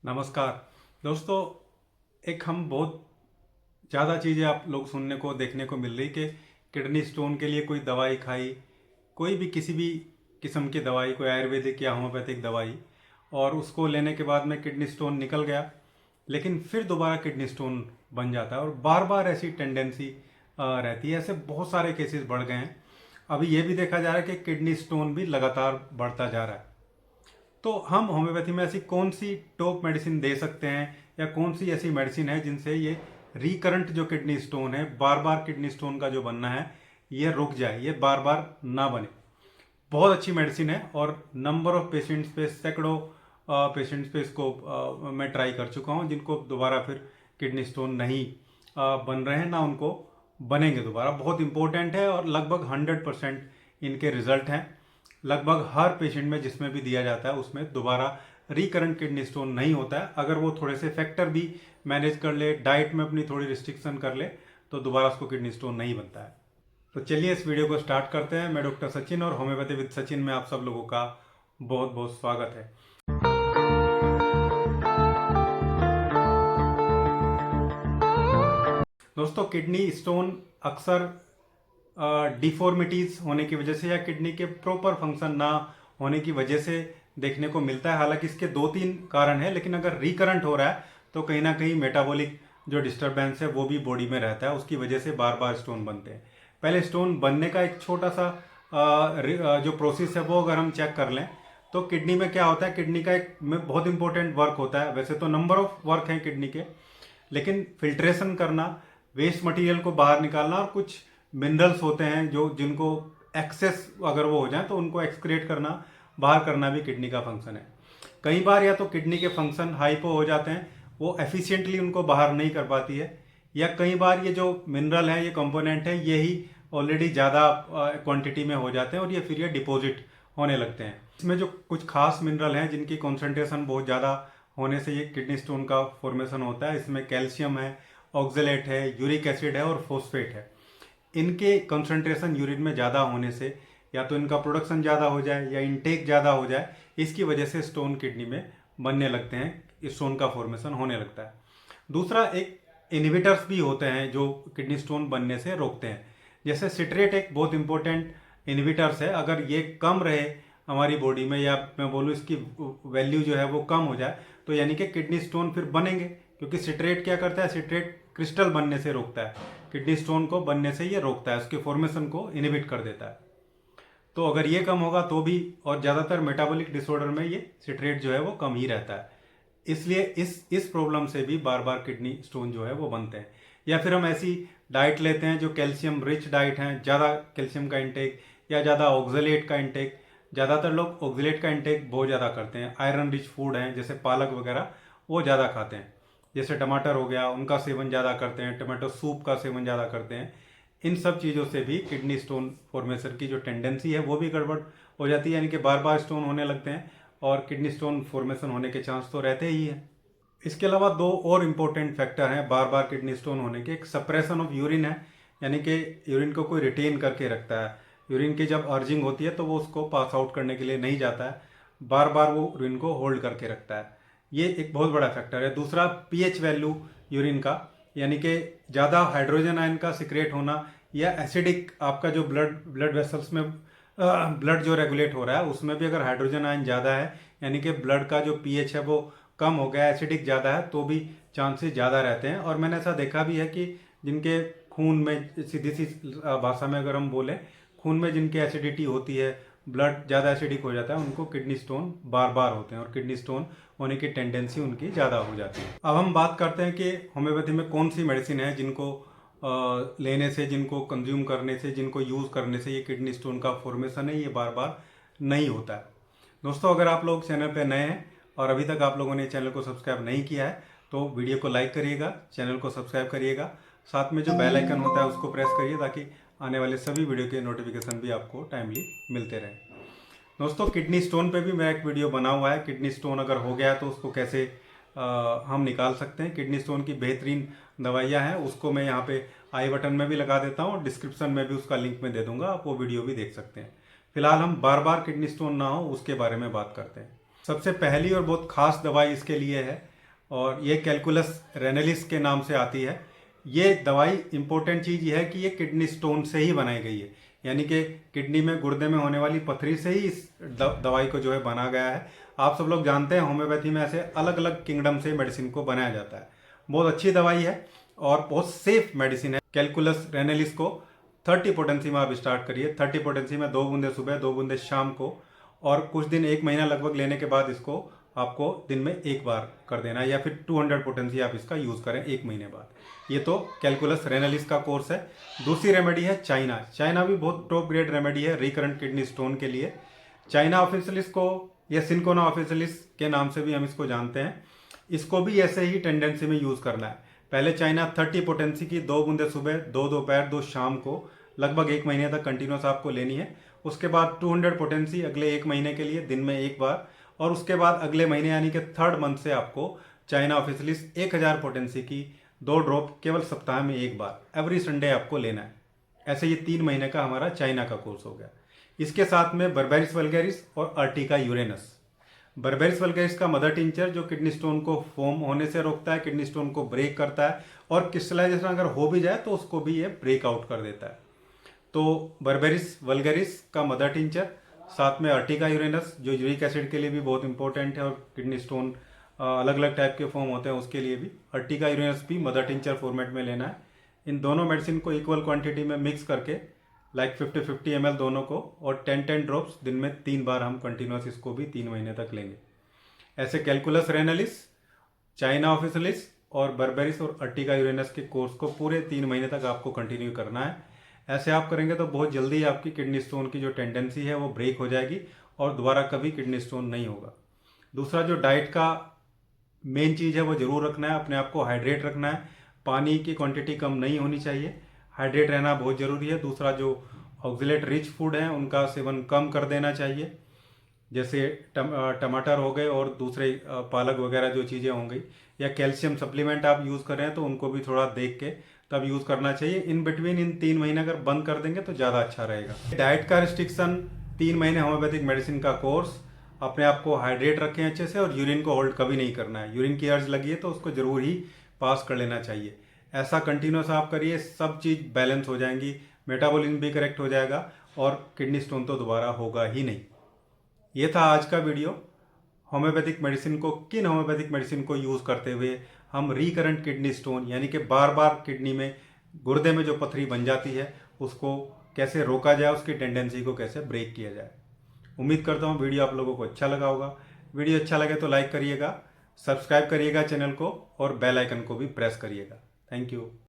नमस्कार दोस्तों। एक हम बहुत ज़्यादा चीज़ें आप लोग सुनने को देखने को मिल रही कि किडनी स्टोन के लिए कोई दवाई खाई, कोई भी किसी भी किस्म की दवाई, कोई आयुर्वेदिक या होम्योपैथिक दवाई, और उसको लेने के बाद में किडनी स्टोन निकल गया, लेकिन फिर दोबारा किडनी स्टोन बन जाता है और बार बार ऐसी टेंडेंसी रहती है। ऐसे बहुत सारे केसेस बढ़ गए हैं। अभी ये भी देखा जा रहा है कि किडनी स्टोन भी लगातार बढ़ता जा रहा है। तो हम होम्योपैथी में ऐसी कौन सी टॉप मेडिसिन दे सकते हैं, या कौन सी ऐसी मेडिसिन है जिनसे ये रिकरेंट जो किडनी स्टोन है, बार बार किडनी स्टोन का जो बनना है, ये रुक जाए, ये बार बार ना बने। बहुत अच्छी मेडिसिन है और नंबर ऑफ पेशेंट्स पे, सैकड़ों पेशेंट्स पे इसको मैं ट्राई कर चुका हूँ, जिनको दोबारा फिर किडनी स्टोन नहीं बन रहे हैं, ना उनको बनेंगे दोबारा। बहुत इंपॉर्टेंट है और लगभग 100% इनके रिजल्ट हैं। लगभग हर पेशेंट में जिसमें भी दिया जाता है उसमें दोबारा रिकरेंट किडनी स्टोन नहीं होता है। अगर वो थोड़े से फैक्टर भी मैनेज कर ले, डाइट में अपनी थोड़ी रिस्ट्रिक्शन कर ले, तो दोबारा उसको किडनी स्टोन नहीं बनता है। तो चलिए इस वीडियो को स्टार्ट करते हैं। मैं डॉक्टर सचिन और होम्योपैथी विद सचिन में आप सब लोगों का बहुत बहुत स्वागत है। दोस्तों, किडनी स्टोन अक्सर डिफॉर्मिटीज होने की वजह से या किडनी के प्रॉपर फंक्शन ना होने की वजह से देखने को मिलता है। हालांकि इसके 2-3 कारण है, लेकिन अगर रिकरेंट हो रहा है तो कहीं ना कहीं मेटाबॉलिक जो डिस्टरबेंस है वो भी बॉडी में रहता है, उसकी वजह से बार बार स्टोन बनते हैं। पहले स्टोन बनने का एक छोटा सा जो प्रोसेस है वो अगर हम चेक कर लें तो किडनी में क्या होता है। किडनी का एक में बहुत इंपॉर्टेंट वर्क होता है। वैसे तो नंबर ऑफ वर्क हैं किडनी के, लेकिन फिल्ट्रेशन करना, वेस्ट मटेरियल को बाहर निकालना, और कुछ मिनरल्स होते हैं जो जिनको एक्सेस अगर वो हो जाए तो उनको एक्सक्रिएट करना, बाहर करना भी किडनी का फंक्शन है। कई बार या तो किडनी के फंक्शन हाइपो हो जाते हैं, वो एफिशिएंटली उनको बाहर नहीं कर पाती है, या कई बार ये जो मिनरल है, ये कंपोनेंट है, ये ही ऑलरेडी ज़्यादा क्वांटिटी में हो जाते हैं और ये फिर ये डिपॉजिट होने लगते हैं। इसमें जो कुछ खास मिनरल हैं जिनकी कॉन्सेंट्रेशन बहुत ज़्यादा होने से ये किडनी स्टोन का फॉर्मेशन होता है। इसमें कैल्शियम है, ऑक्जेलेट है, यूरिक एसिड है और फोस्फेट है। इनके कंसंट्रेशन यूरिन में ज़्यादा होने से या तो इनका प्रोडक्शन ज़्यादा हो जाए या इनटेक ज़्यादा हो जाए, इसकी वजह से स्टोन किडनी में बनने लगते हैं, स्टोन का फॉर्मेशन होने लगता है। दूसरा, एक इनहिबिटर्स भी होते हैं जो किडनी स्टोन बनने से रोकते हैं। जैसे सिट्रेट एक बहुत इंपॉर्टेंट इनहिबिटर्स है। अगर ये कम रहे हमारी बॉडी में, या मैं बोलूँ इसकी वैल्यू जो है वो कम हो जाए, तो यानी कि किडनी स्टोन फिर बनेंगे। क्योंकि सिट्रेट क्या करता है, सिट्रेट क्रिस्टल बनने से रोकता है, किडनी स्टोन को बनने से ये रोकता है, उसके फॉर्मेशन को इनहिबिट कर देता है। तो अगर ये कम होगा तो भी, और ज़्यादातर मेटाबॉलिक डिसऑर्डर में ये सिट्रेट जो है वो कम ही रहता है, इसलिए इस प्रॉब्लम से भी बार बार किडनी स्टोन जो है वो बनते हैं। या फिर हम ऐसी डाइट लेते हैं जो कैल्शियम रिच डाइट हैं, ज़्यादा कैल्शियम का इंटेक या ज़्यादा ऑक्जेलेट का इंटेक। ज़्यादातर लोग ऑक्जेलेट का इंटेक बहुत ज़्यादा करते हैं। आयरन रिच फूड हैं जैसे पालक वगैरह, वो ज़्यादा खाते हैं। जैसे टमाटर हो गया, उनका सेवन ज़्यादा करते हैं, टमाटो सूप का सेवन ज़्यादा करते हैं। इन सब चीज़ों से भी किडनी स्टोन फॉर्मेशन की जो टेंडेंसी है वो भी गड़बड़ हो जाती है, यानी कि बार बार स्टोन होने लगते हैं और किडनी स्टोन फॉर्मेशन होने के चांस तो रहते ही हैं। इसके अलावा 2 और इम्पोर्टेंट फैक्टर हैं बार बार किडनी स्टोन होने के। एक सप्रेशन ऑफ यूरिन है, यानी कि यूरिन को कोई रिटेन करके रखता है। यूरिन की जब अर्जिंग होती है तो वो उसको पास आउट करने के लिए नहीं जाता है, बार बार वो यूरिन को होल्ड करके रखता है। ये एक बहुत बड़ा फैक्टर है। दूसरा, पीएच वैल्यू यूरिन का, यानी कि ज़्यादा हाइड्रोजन आयन का सिक्रेट होना, या एसिडिक आपका जो ब्लड वेसल्स में ब्लड जो रेगुलेट हो रहा है उसमें भी अगर हाइड्रोजन आयन ज़्यादा है, यानी कि ब्लड का जो पीएच है वो कम हो गया, एसिडिक ज़्यादा है, तो भी चांसेस ज़्यादा रहते हैं। और मैंने ऐसा देखा भी है कि जिनके खून में, सीधी सी भाषा में अगर हम बोलें, खून में जिनके एसिडिटी होती है, ब्लड ज़्यादा एसिडिक हो जाता है, उनको किडनी स्टोन बार बार होते हैं और किडनी स्टोन होने की टेंडेंसी उनकी ज़्यादा हो जाती है। अब हम बात करते हैं कि होम्योपैथी में कौन सी मेडिसिन है जिनको लेने से, जिनको कंज्यूम करने से, जिनको यूज़ करने से ये किडनी स्टोन का फॉर्मेशन है ये बार बार नहीं होता है। दोस्तों, अगर आप लोग चैनल पर नए हैं और अभी तक आप लोगों ने चैनल को सब्सक्राइब नहीं किया है तो वीडियो को लाइक करिएगा, चैनल को सब्सक्राइब करिएगा, साथ में जो बेल आइकन होता है उसको प्रेस करिए ताकि आने वाले सभी वीडियो के नोटिफिकेशन भी आपको टाइमली मिलते रहे। दोस्तों, किडनी स्टोन पे भी मेरा एक वीडियो बना हुआ है। किडनी स्टोन अगर हो गया तो उसको कैसे हम निकाल सकते हैं। किडनी स्टोन की बेहतरीन दवाइयाँ हैं, उसको मैं यहाँ पे आई बटन में भी लगा देता हूँ और डिस्क्रिप्शन में भी उसका लिंक में दे दूंगा, आप वो वीडियो भी देख सकते हैं। फिलहाल हम बार बार किडनी स्टोन ना हो उसके बारे में बात करते हैं। सबसे पहली और बहुत ख़ास दवाई इसके लिए है और ये कैलकुलस रेनेलिस के नाम से आती है। ये दवाई इम्पोर्टेंट चीज़ ये है कि ये किडनी स्टोन से ही बनाई गई है, यानी कि किडनी में गुर्दे में होने वाली पथरी से ही इस दवाई को जो है बना गया है। आप सब लोग जानते हैं होम्योपैथी में ऐसे अलग अलग किंगडम से मेडिसिन को बनाया जाता है। बहुत अच्छी दवाई है और बहुत सेफ मेडिसिन है। कैलकुलस रेनेलिस को 30 पोटेंसी में आप स्टार्ट करिए। 30 पोटेंसी में 2 बूंदे सुबह, 2 बूंदे शाम को, और कुछ दिन 1 महीना लगभग लेने के बाद इसको आपको दिन में 1 बार कर देना है, या फिर 200 पोटेंसी आप इसका यूज़ करें 1 महीने बाद। ये तो कैलकुलस रेनेलिस का कोर्स है। दूसरी रेमेडी है चाइना। चाइना भी बहुत टॉप ग्रेड रेमेडी है रिकरेंट किडनी स्टोन के लिए। चाइना ऑफिशियलिस को या सिंकोना ऑफिशियलिस के नाम से भी हम इसको जानते हैं। इसको भी ऐसे ही टेंडेंसी में यूज़ करना है। पहले चाइना 30 पोटेंसी की 2 बूंदे सुबह, 2 दोपहर, 2 शाम को लगभग 1 महीने तक कंटिन्यूस आपको लेनी है। उसके बाद 200 पोटेंसी अगले 1 महीने के लिए दिन में 1 बार, और उसके बाद अगले महीने यानी कि 3rd मंथ से आपको चाइना ऑफिशियलिस 1000 पोटेंसी की 2 ड्रॉप केवल सप्ताह में 1 बार एवरी संडे आपको लेना है। ऐसे ये 3 महीने का हमारा चाइना का कोर्स हो गया। इसके साथ में बर्बेरिस वल्गैरिस और अर्टिका यूरेनस। बर्बेरिस वल्गैरिस का मदर टिंचर जो किडनी स्टोन को फॉर्म होने से रोकता है, किडनी स्टोन को ब्रेक करता है, और क्रिस्टलाइजेशन अगर हो भी जाए तो उसको भी ये ब्रेक आउट कर देता है। तो बर्बेरिस वल्गैरिस का मदर टिंचर, साथ में अर्टिका यूरेनस जो यूरिक एसिड के लिए भी बहुत इंपॉर्टेंट है, और किडनी स्टोन अलग अलग टाइप के फॉर्म होते हैं उसके लिए भी अर्टिका यूरेनस भी मदर टिंचर फॉर्मेट में लेना है। इन दोनों मेडिसिन को इक्वल क्वांटिटी में मिक्स करके लाइक 50-50 ml दोनों को, और 10-10 ड्रॉप्स दिन में 3 बार हम कंटिन्यूस इसको भी 3 महीने तक लेंगे। ऐसे कैलकुलस रेनेलिस, चाइना ऑफिशियलिस और बर्बेरिस और अर्टिका यूरेनस के कोर्स को पूरे 3 महीने तक आपको कंटिन्यू करना है। ऐसे आप करेंगे तो बहुत जल्दी आपकी किडनी स्टोन की जो टेंडेंसी है वो ब्रेक हो जाएगी और दोबारा कभी किडनी स्टोन नहीं होगा। दूसरा जो डाइट का मेन चीज़ है वो ज़रूर रखना है, अपने आप को हाइड्रेट रखना है। पानी की क्वांटिटी कम नहीं होनी चाहिए, हाइड्रेट रहना बहुत ज़रूरी है। दूसरा जो ऑक्जेलेट रिच फूड हैं उनका सेवन कम कर देना चाहिए, जैसे टमाटर हो गए और दूसरे पालक वगैरह जो चीज़ें हो गई, या कैल्शियम सप्लीमेंट आप यूज़ कर रहे हैं तो उनको भी थोड़ा देख के तब यूज़ करना चाहिए। इन बिटवीन इन 3 महीने अगर बंद कर देंगे तो ज़्यादा अच्छा रहेगा। डाइट का रिस्ट्रिक्शन, 3 महीने होम्योपैथिक मेडिसिन का कोर्स, अपने आप को हाइड्रेट रखें अच्छे से, और यूरिन को होल्ड कभी नहीं करना है। यूरिन की अर्ज लगी है तो उसको ज़रूर ही पास कर लेना चाहिए। ऐसा कंटिन्यूस आप करिए, सब चीज़ बैलेंस हो जाएंगी, मेटाबॉलिज्म भी करेक्ट हो जाएगा और किडनी स्टोन तो दोबारा होगा ही नहीं। ये था आज का वीडियो। होम्योपैथिक मेडिसिन को, किन होम्योपैथिक मेडिसिन को यूज़ करते हुए हम रिकरेंट किडनी स्टोन यानी कि बार बार किडनी में, गुर्दे में जो पथरी बन जाती है उसको कैसे रोका जाए, उसकी टेंडेंसी को कैसे ब्रेक किया जाए। उम्मीद करता हूँ वीडियो आप लोगों को अच्छा लगा होगा। वीडियो अच्छा लगे तो लाइक करिएगा, सब्सक्राइब करिएगा चैनल को, और बेल आइकन को भी प्रेस करिएगा। Thank you.